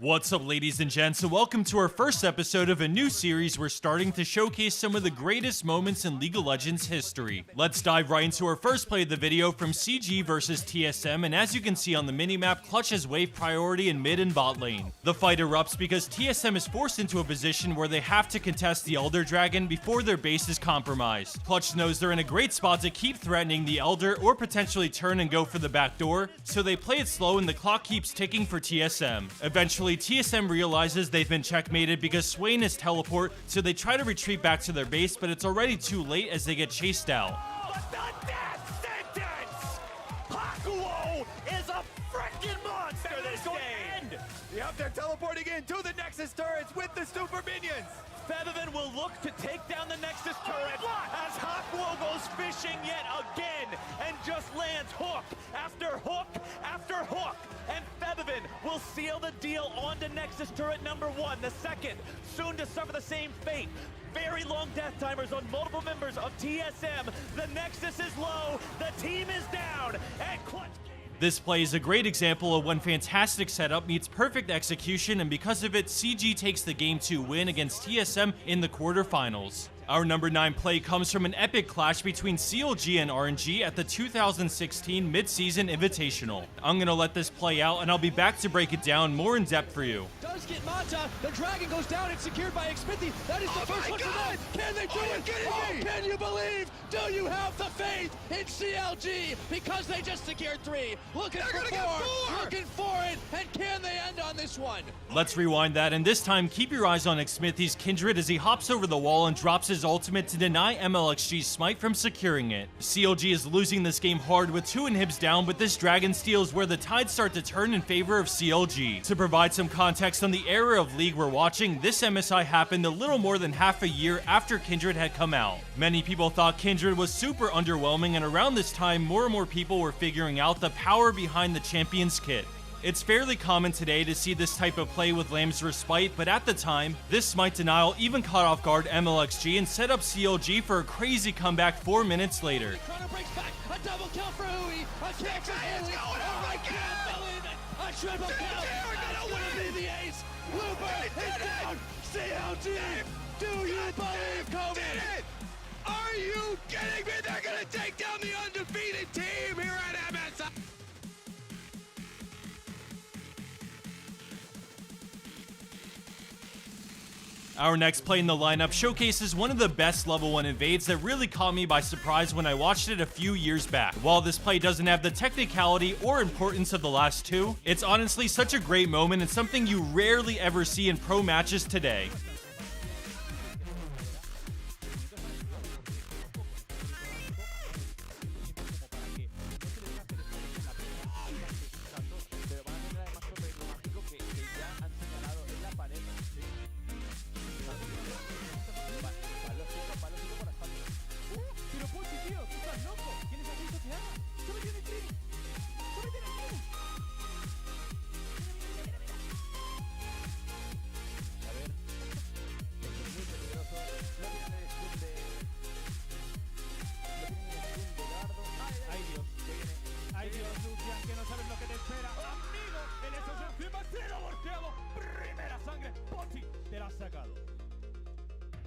What's up, ladies and gents, and welcome to our first episode of a new series we're starting to showcase some of the greatest moments in League of Legends history. Let's dive right into our first play of the video from CG versus TSM, and as you can see on the minimap, Clutch has wave priority in mid and bot lane. The fight erupts because TSM is forced into a position where they have to contest the Elder Dragon before their base is compromised. Clutch knows they're in a great spot to keep threatening the Elder or potentially turn and go for the back door, so they play it slow and the clock keeps ticking for TSM. Eventually, TSM realizes they've been checkmated because Swain is teleport, so they try to retreat back to their base, but it's already too late as they get chased out. But the death sentence! Hakuo is a freaking monster this game! Yep, they're teleporting in to the Nexus turrets with the super minions! Featherman will look to take down the Nexus turret as Hakuo goes fishing yet again and just lands hook after hook after hook. And Featherman will seal the deal onto Nexus turret number 1, the second, soon to suffer the same fate. Very long death timers on multiple members of TSM. The Nexus is low, the team is down, and Clutch. This play is a great example of when fantastic setup meets perfect execution, and because of it, CG takes the Game 2 win against TSM in the quarterfinals. Our number 9 play comes from an epic clash between CLG and RNG at the 2016 Mid-Season Invitational. I'm gonna let this play out and I'll be back to break it down more in depth for you. Does get Mata, the dragon goes down and secured by Xmithy. That is the first one for them. Can they do it? Can you believe? Do you have the faith in CLG? Because they just secured 3. Looking for 4. Looking for it. And can they end on this one? Let's rewind that, and this time keep your eyes on Xmithy's Kindred as he hops over the wall and drops his ultimate to deny MLXG's smite from securing it. CLG is losing this game hard with 2 inhibs down, but this dragon steal is where the tides start to turn in favor of CLG. To provide some context on the era of League we're watching, this MSI happened a little more than half a year after Kindred had come out. Many people thought Kindred was super underwhelming, and around this time more and more people were figuring out the power behind the Champions kit. It's fairly common today to see this type of play with Lamb's Respite, but at the time, this smite denial even caught off guard MLXG and set up CLG for a crazy comeback 4 minutes later. Chrono breaks back. A double kill for Hui. A kill for Hui. Oh my God! Believe it. A triple kill. That's gonna be the ace. Looper is down. CLG. Do you believe, Kobe? Are you kidding me? They're gonna take down the undefeated team here at MSI! Our next play in the lineup showcases one of the best level 1 invades that really caught me by surprise when I watched it a few years back. While this play doesn't have the technicality or importance of the last 2, it's honestly such a great moment and something you rarely ever see in pro matches today.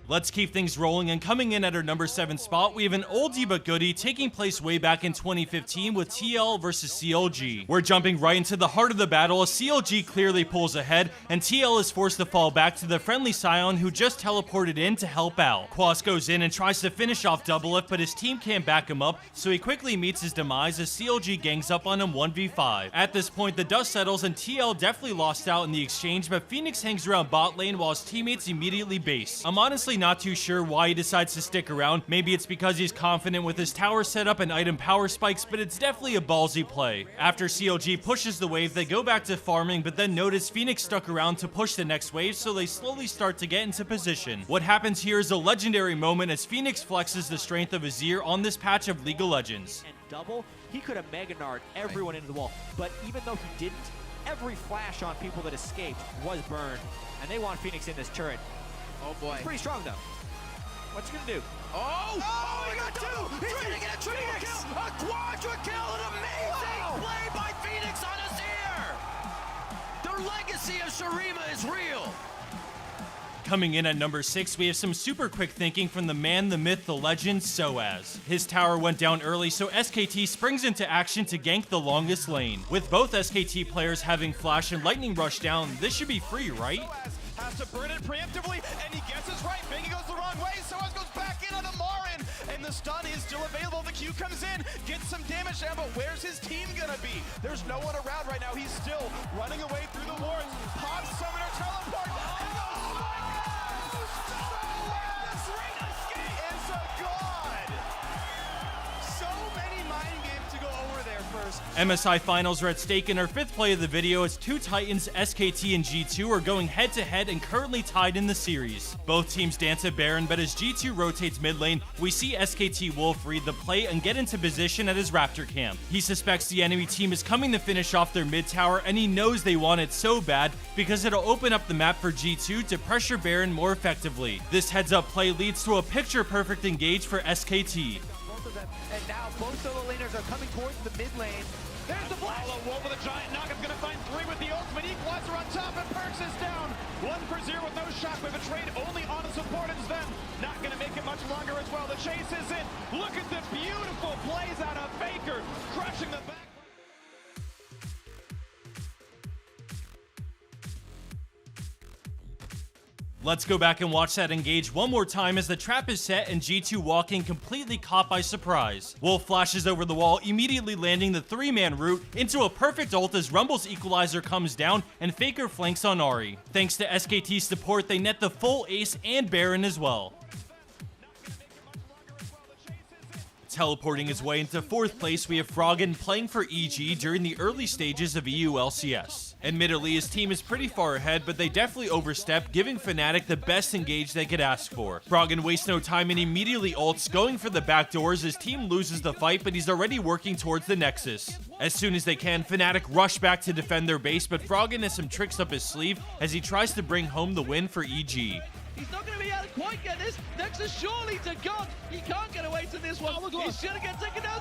Let's keep things rolling, and coming in at our number 7 spot, we have an oldie but goodie taking place way back in 2015 with TL versus CLG. We're jumping right into the heart of the battle as CLG clearly pulls ahead, and TL is forced to fall back to the friendly Scion who just teleported in to help out. Quas goes in and tries to finish off Doublelift, but his team can't back him up, so he quickly meets his demise as CLG gangs up on him 1v5. At this point, the dust settles and TL definitely lost out in the exchange, but Phoenix hangs around bot lane while his teammates immediately base. I'm honestly not too sure why he decides to stick around. Maybe it's because he's confident with his tower setup and item power spikes, but it's definitely a ballsy play. After CLG pushes the wave, they go back to farming, but then notice Phoenix stuck around to push the next wave, so they slowly start to get into position. What happens here is a legendary moment as Phoenix flexes the strength of Azir on this patch of League of Legends. And double, he could have Mega Nard everyone into the wall, but even though he didn't, every flash on people that escaped was burned, and they want Phoenix in this turret. Oh boy. Pretty strong though. What's he gonna do? Oh, he got 2! He's gonna get a triple kill! A quadra kill! An amazing play by Phoenix on Azir! The legacy of Shurima is real. Coming in at number 6, we have some super quick thinking from the man, the myth, the legend, Soaz. His tower went down early, so SKT springs into action to gank the longest lane. With both SKT players having Flash and Lightning Rush down, this should be free, right? Soaz has to burn it preemptively, and he guesses right. Biggie goes the wrong way. Soaz goes back in on the Marin, and the stun is still available. The Q comes in, gets some damage down, but where's his team gonna be? There's no one around right now. He's still running away through the wards. Pops summoner teleport. And goes is a god. So many mind games to go over there first. MSI Finals are at stake in our 5th play of the video as two Titans, SKT and G2, are going head to head and currently tied in the series. Both teams dance at Baron, but as G2 rotates mid lane, we see SKT Wolf read the play and get into position at his Raptor camp. He suspects the enemy team is coming to finish off their mid tower, and he knows they want it so bad because it'll open up the map for G2 to pressure Baron more effectively. This heads up play leads to a picture perfect engage for SKT. Both of them, and now both solo laners are coming towards the mid lane. There's the flash! Wolf with a giant knock. It's gonna find 3 with the ultimate. Equalizer on top, and Perks is down. 1 for 0 with no shockwave. A trade only on a support, and Sven not gonna make it much longer as well. The chase is in. Look at the beautiful plays out of Faker, crushing the back. Let's go back and watch that engage one more time as the trap is set and G2 walking completely caught by surprise. Wolf flashes over the wall, immediately landing the 3-man route into a perfect ult as Rumble's equalizer comes down and Faker flanks on Ahri. Thanks to SKT's support, they net the full ace and Baron as well. Teleporting his way into 4th place, we have Froggen playing for EG during the early stages of EU LCS. Admittedly, his team is pretty far ahead, but they definitely overstep, giving Fnatic the best engage they could ask for. Froggen wastes no time and immediately ults, going for the back doors. His team loses the fight, but he's already working towards the Nexus. As soon as they can, Fnatic rush back to defend their base, but Froggen has some tricks up his sleeve as he tries to bring home the win for EG. He's not going to be able to quite get this. Nexus surely to God. He can't get away to this one. He's going to get taken down.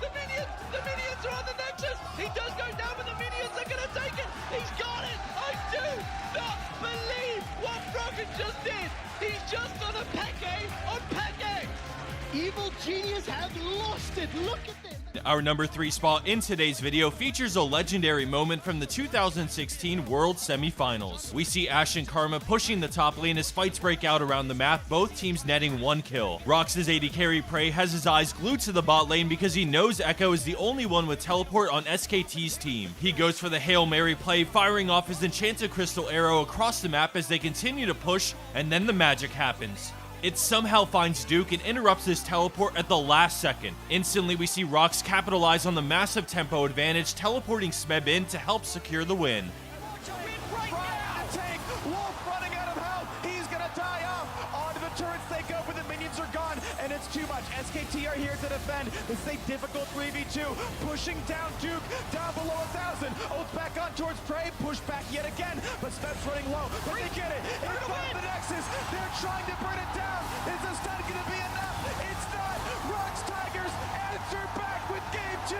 The minions are on the Nexus. He does go down, but the minions are going to take it. He's got it. I do not believe what Froggen just did. He's just done a Peke on Peke. Evil Genius have lost it. Look at this. Our number 3 spot in today's video features a legendary moment from the 2016 World Semifinals. We see Ashe and Karma pushing the top lane as fights break out around the map, both teams netting 1 kill. Rox's AD carry Prey has his eyes glued to the bot lane because he knows Echo is the only one with teleport on SKT's team. He goes for the Hail Mary play, firing off his enchanted crystal arrow across the map as they continue to push, and then the magic happens. It somehow finds Duke and interrupts his teleport at the last second. Instantly, we see Rox capitalize on the massive tempo advantage, teleporting Smeb in to help secure the win. Wolf running out of health. He's gonna die off. Onto the turrets they go, but the minions are gone, and it's too much. SKT are here to defend. This is a difficult 3v2. Pushing down Duke, down below 1,000. Ults back on towards Prey. Push back yet again, but Smeb's running low. But they get it. Inside the Nexus. They're trying to burn it down. Is this not gonna be enough? It's not. Rox Tigers answer back with game 2.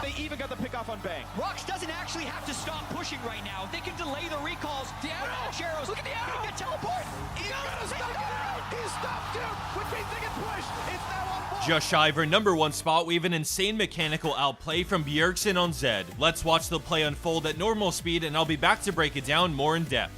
They even got the pick off on Bang. Rox doesn't actually have to stop pushing right now. They can delay the recalls. The arrows. Look at the arrow. He can teleport. He's gonna stop it. He stopped Duke, which means they can push. It's now on Wolf. Just shy of our number 1 spot, we have an insane mechanical outplay from Bjergsen on Zed. Let's watch the play unfold at normal speed, and I'll be back to break it down more in depth.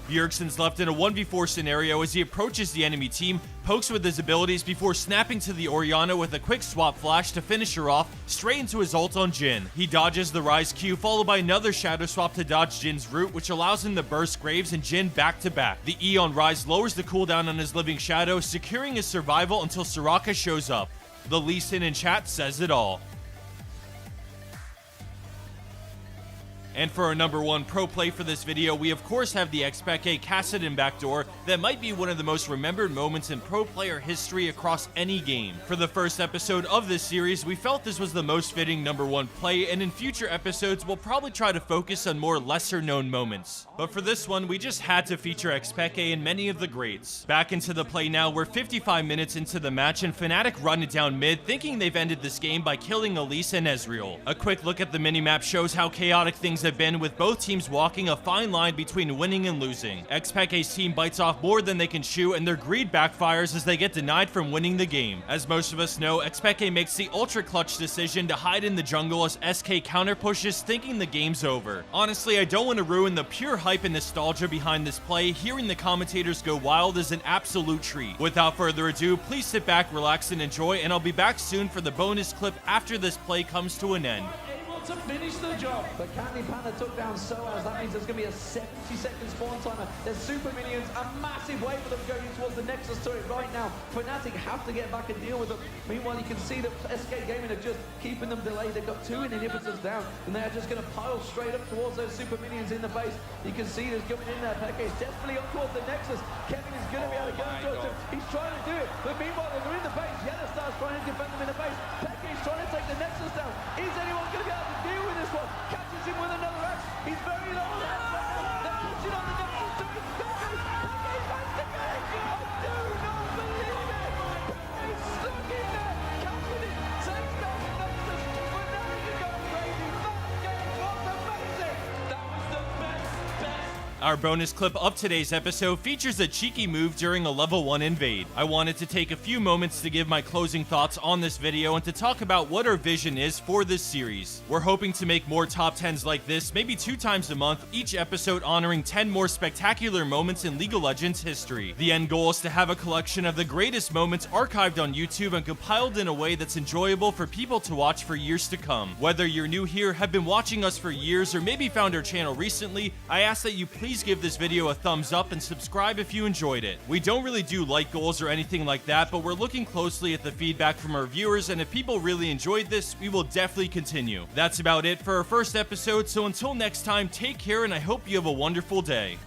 Bjergsen's left in a 1v4 scenario as he approaches the enemy team, pokes with his abilities before snapping to the Orianna with a quick swap flash to finish her off, straight into his ult on Jhin. He dodges the Rise Q, followed by another shadow swap to dodge Jin's root, which allows him to burst Graves and Jhin back to back. The E on Rise lowers the cooldown on his Living Shadow, securing his survival until Soraka shows up. The Lee Sin in chat says it all. And for our number 1 pro play for this video, we of course have the Xpeke Kassadin backdoor that might be one of the most remembered moments in pro player history across any game. For the first episode of this series, we felt this was the most fitting number 1 play, and in future episodes we'll probably try to focus on more lesser known moments. But for this one, we just had to feature Xpeke and many of the greats. Back into the play now, we're 55 minutes into the match and Fnatic run it down mid, thinking they've ended this game by killing Elise and Ezreal. A quick look at the minimap shows how chaotic things have been, with both teams walking a fine line between winning and losing. Xpeke's team bites off more than they can chew, and their greed backfires as they get denied from winning the game. As most of us know, Xpeke makes the ultra clutch decision to hide in the jungle as SK counter pushes, thinking the game's over. Honestly, I don't want to ruin the pure hype and nostalgia behind this play. Hearing the commentators go wild is an absolute treat. Without further ado, please sit back, relax, and enjoy, and I'll be back soon for the bonus clip after this play comes to an end. To finish the job. But Candy Panda took down Soaz. That means there's going to be a 70-second spawn timer. There's super minions, a massive wave of them going towards the Nexus turret right now. Fnatic have to get back and deal with them. Meanwhile, you can see that SK Gaming are just keeping them delayed. They've got 2 inhibitors down, and they're just going to pile straight up towards those super minions in the base. You can see there's coming in there. Peke is definitely up towards the Nexus. Kevin is going to be able to go towards him. He's trying to do it, but meanwhile, they're in the base. Yellowstar's trying to defend them in the base. Peke is trying to take the Nexus down. Is anyone going to be able to deal with this one? Catches him with another axe. He's very low. They're pushing on the Nexus to his fingers. Peke's activated. I do not believe it. Peke's stuck in there. Catching it. Takes down the Nexus. But now he can go crazy. That game was amazing. That was the best. Our bonus clip of today's episode features a cheeky move during a level 1 invade. I wanted to take a few moments to give my closing thoughts on this video and to talk about what our vision is for this series. We're hoping to make more top 10s like this, maybe 2 times a month, each episode honoring 10 more spectacular moments in League of Legends history. The end goal is to have a collection of the greatest moments archived on YouTube and compiled in a way that's enjoyable for people to watch for years to come. Whether you're new here, have been watching us for years, or maybe found our channel recently, I ask that you please give this video a thumbs up and subscribe if you enjoyed it. We don't really do like goals or anything like that, but we're looking closely at the feedback from our viewers, and if people really enjoyed this, we will definitely continue. That's about it for our first episode, so until next time, take care and I hope you have a wonderful day.